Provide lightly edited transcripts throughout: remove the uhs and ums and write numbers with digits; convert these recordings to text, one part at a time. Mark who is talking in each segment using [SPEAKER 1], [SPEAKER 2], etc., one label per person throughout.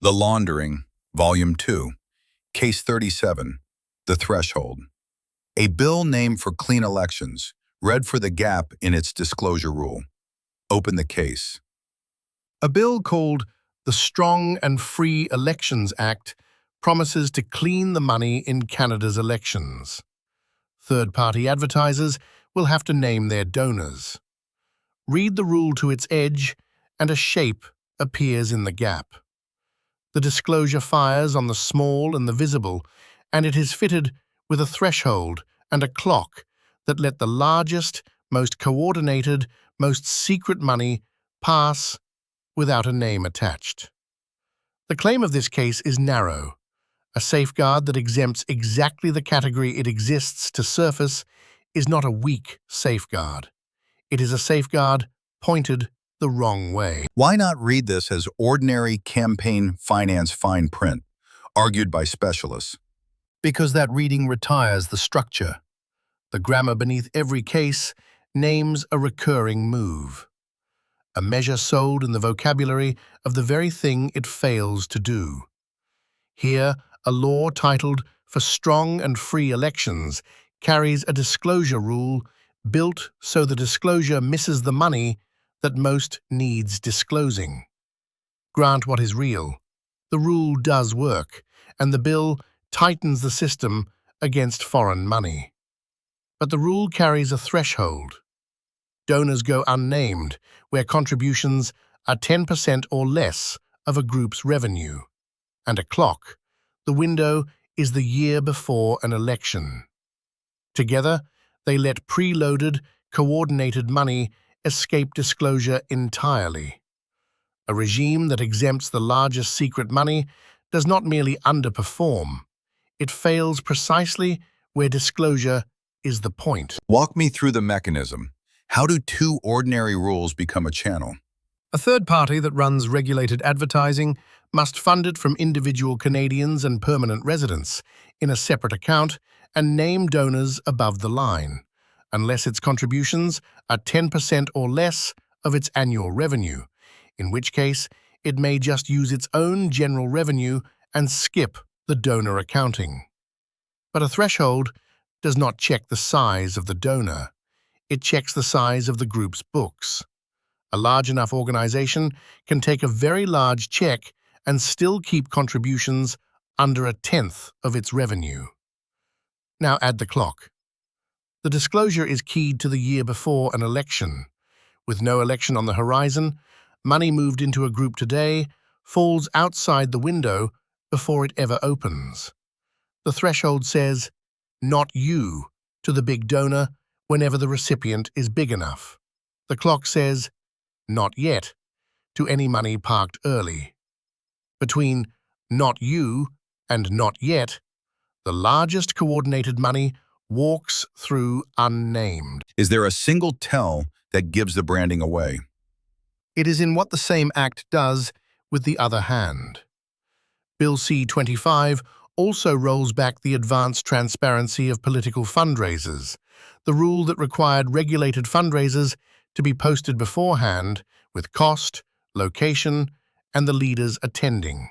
[SPEAKER 1] The Laundering, Volume 2, Case 37, The Threshold. A bill named for clean elections, read for the gap in its disclosure rule. Open the case.
[SPEAKER 2] A bill called the Strong and Free Elections Act promises to clean the money in Canada's elections. Third-party advertisers will have to name their donors. Read the rule to its edge, and a shape appears in the gap. The disclosure fires on the small and the visible, and it is fitted with a threshold and a clock that let the largest, most coordinated, most secret money pass without a name attached. The claim of this case is narrow. A safeguard that exempts exactly the category it exists to surface is not a weak safeguard. It is a safeguard pointed the wrong way.
[SPEAKER 1] Why not read this as ordinary campaign finance fine print, argued by specialists?
[SPEAKER 2] Because that reading retires the structure. The grammar beneath every case names a recurring move, a measure sold in the vocabulary of the very thing it fails to do. Here, a law titled For Strong and Free Elections carries a disclosure rule built so the disclosure misses the money that most needs disclosing. Grant what is real. The rule does work, and the bill tightens the system against foreign money. But the rule carries a threshold. Donors go unnamed, where contributions are 10% or less of a group's revenue. And a clock. The window is the year before an election. Together, they let preloaded, coordinated money escape disclosure entirely. A regime that exempts the largest secret money does not merely underperform. It fails precisely where disclosure is the point.
[SPEAKER 1] Walk me through the mechanism. How do two ordinary rules become a channel?
[SPEAKER 2] A third party that runs regulated advertising must fund it from individual Canadians and permanent residents in a separate account and name donors above the line, unless its contributions are 10% or less of its annual revenue, in which case it may just use its own general revenue and skip the donor accounting. But a threshold does not check the size of the donor. It checks the size of the group's books. A large enough organization can take a very large check and still keep contributions under 1/10 of its revenue. Now add the clock. The disclosure is keyed to the year before an election. With no election on the horizon, money moved into a group today falls outside the window before it ever opens. The threshold says, "Not you," to the big donor whenever the recipient is big enough. The clock says, "Not yet," to any money parked early. Between "not you" and "not yet," the largest coordinated money walks through unnamed.
[SPEAKER 1] Is there a single tell that gives the branding away?
[SPEAKER 2] It is in what the same act does with the other hand. Bill C-25 also rolls back the advanced transparency of political fundraisers, the rule that required regulated fundraisers to be posted beforehand with cost, location, and the leaders attending.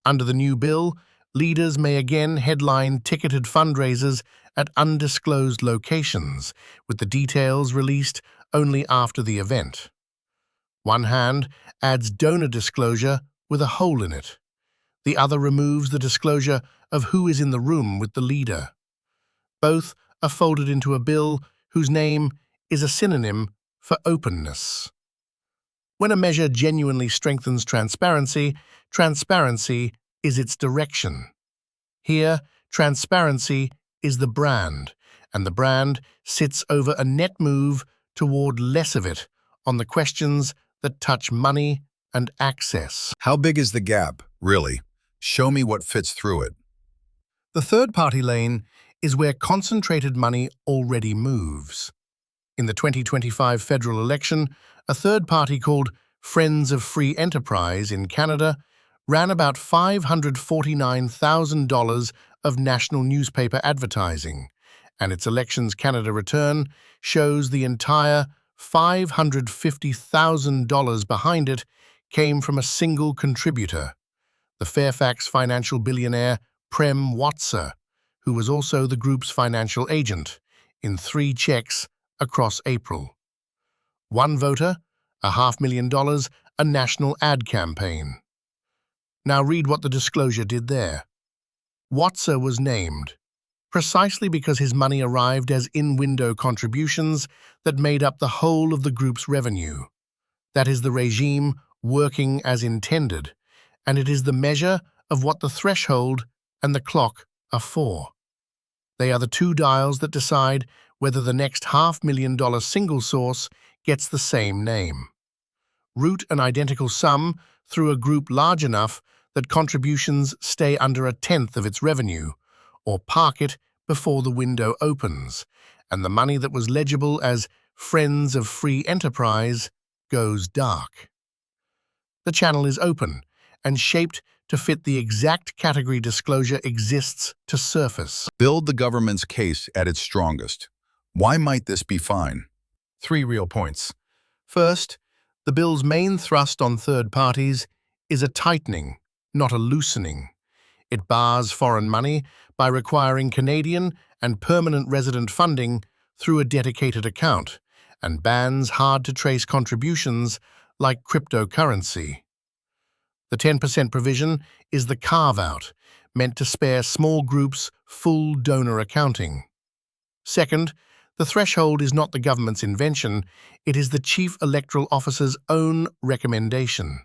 [SPEAKER 2] Under the new bill, leaders may again headline ticketed fundraisers at undisclosed locations, with the details released only after the event. One hand adds donor disclosure with a hole in it. The other removes the disclosure of who is in the room with the leader. Both are folded into a bill whose name is a synonym for openness. When a measure genuinely strengthens transparency, transparency is its direction. Here, transparency is the brand, and the brand sits over a net move toward less of it on the questions that touch money and access.
[SPEAKER 1] How big is the gap, really? Show me what fits through it.
[SPEAKER 2] The third-party lane is where concentrated money already moves. In the 2025 federal election, a third party called Friends of Free Enterprise in Canada ran about $549,000 of national newspaper advertising, and its Elections Canada return shows the entire $550,000 behind it came from a single contributor. the Fairfax financial billionaire Prem Watsa, who was also the group's financial agent, in 3 checks across April. One voter, $500,000, a national ad campaign. Now read what the disclosure did there. Watsa was named, precisely because his money arrived as in-window contributions that made up the whole of the group's revenue. That is the regime working as intended, and it is the measure of what the threshold and the clock are for. They are the 2 dials that decide whether the next $500,000 single source gets the same name. Route an identical sum through a group large enough that contributions stay under 1/10 of its revenue, or park it before the window opens, and the money that was legible as Friends of Free Enterprise goes dark. The channel is open and shaped to fit the exact category disclosure exists to surface.
[SPEAKER 1] Build the government's case at its strongest. Why might this be fine?
[SPEAKER 2] 3 real points. First, the bill's main thrust on third parties is a tightening, not a loosening. It bars foreign money by requiring Canadian and permanent resident funding through a dedicated account, and bans hard-to-trace contributions like cryptocurrency. The 10% provision is the carve-out, meant to spare small groups full donor accounting. Second, the threshold is not the government's invention, it is the Chief Electoral Officer's own recommendation.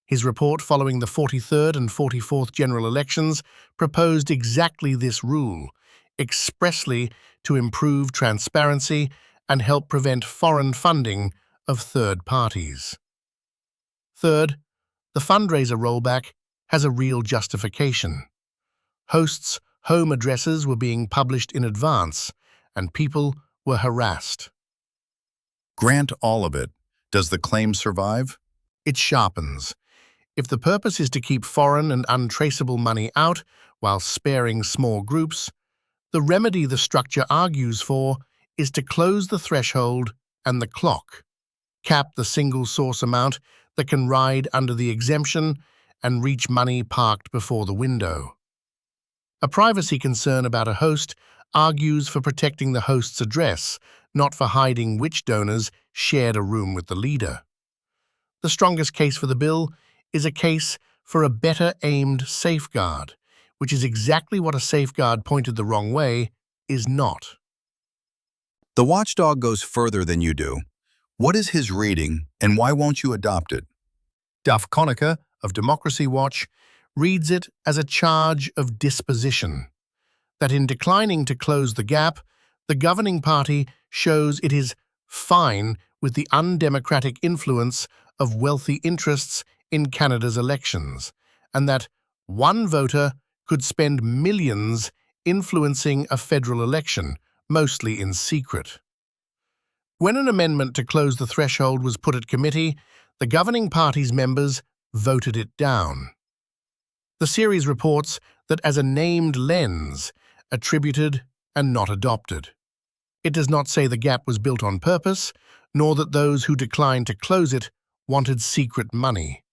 [SPEAKER 2] His report following the 43rd and 44th general elections proposed exactly this rule, expressly to improve transparency and help prevent foreign funding of third parties. Third, the fundraiser rollback has a real justification. Hosts' home addresses were being published in advance, and people were harassed.
[SPEAKER 1] Grant all of it. Does the claim survive?
[SPEAKER 2] It sharpens. If the purpose is to keep foreign and untraceable money out while sparing small groups, the remedy the structure argues for is to close the threshold and the clock, cap the single source amount that can ride under the exemption, and reach money parked before the window. A privacy concern about a host argues for protecting the host's address, not for hiding which donors shared a room with the leader. The strongest case for the bill is a case for a better-aimed safeguard, which is exactly what a safeguard pointed the wrong way is not.
[SPEAKER 1] The watchdog goes further than you do. What is his reading, and why won't you adopt it?
[SPEAKER 2] Duff Conacher of Democracy Watch reads it as a charge of disposition, that in declining to close the gap, the governing party shows it is fine with the undemocratic influence of wealthy interests in Canada's elections, and that one voter could spend millions influencing a federal election, mostly in secret. When an amendment to close the threshold was put at committee, the governing party's members voted it down. The series reports that as a named lens, attributed and not adopted. It does not say the gap was built on purpose, nor that those who declined to close it wanted secret money.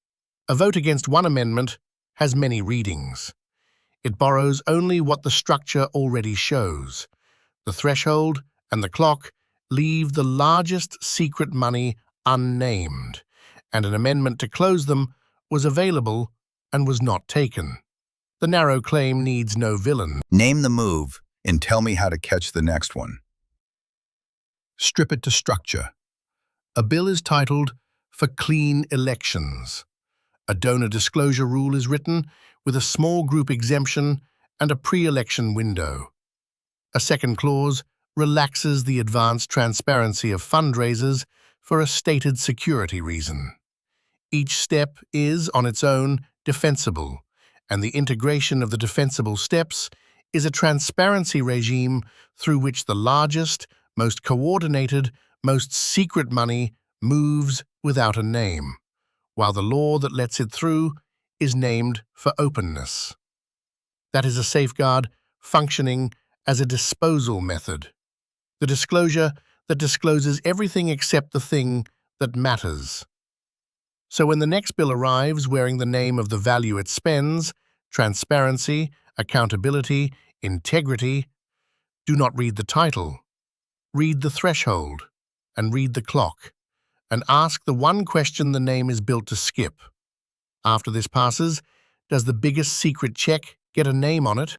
[SPEAKER 2] A vote against one amendment has many readings. It borrows only what the structure already shows. The threshold and the clock leave the largest secret money unnamed, and an amendment to close them was available and was not taken. The narrow claim needs no villain.
[SPEAKER 1] Name the move and tell me how to catch the next one.
[SPEAKER 2] Strip it to structure. A bill is titled For Clean Elections. A donor disclosure rule is written with a small group exemption and a pre-election window. A second clause relaxes the advanced transparency of fundraisers for a stated security reason. Each step is, on its own, defensible, and the integration of the defensible steps is a transparency regime through which the largest, most coordinated, most secret money moves without a name, while the law that lets it through is named for openness. That is a safeguard functioning as a disposal method, the disclosure that discloses everything except the thing that matters. So when the next bill arrives wearing the name of the value it spends, transparency, accountability, integrity, do not read the title. Read the threshold and read the clock and ask the one question the name is built to skip. After this passes, does the biggest secret check get a name on it?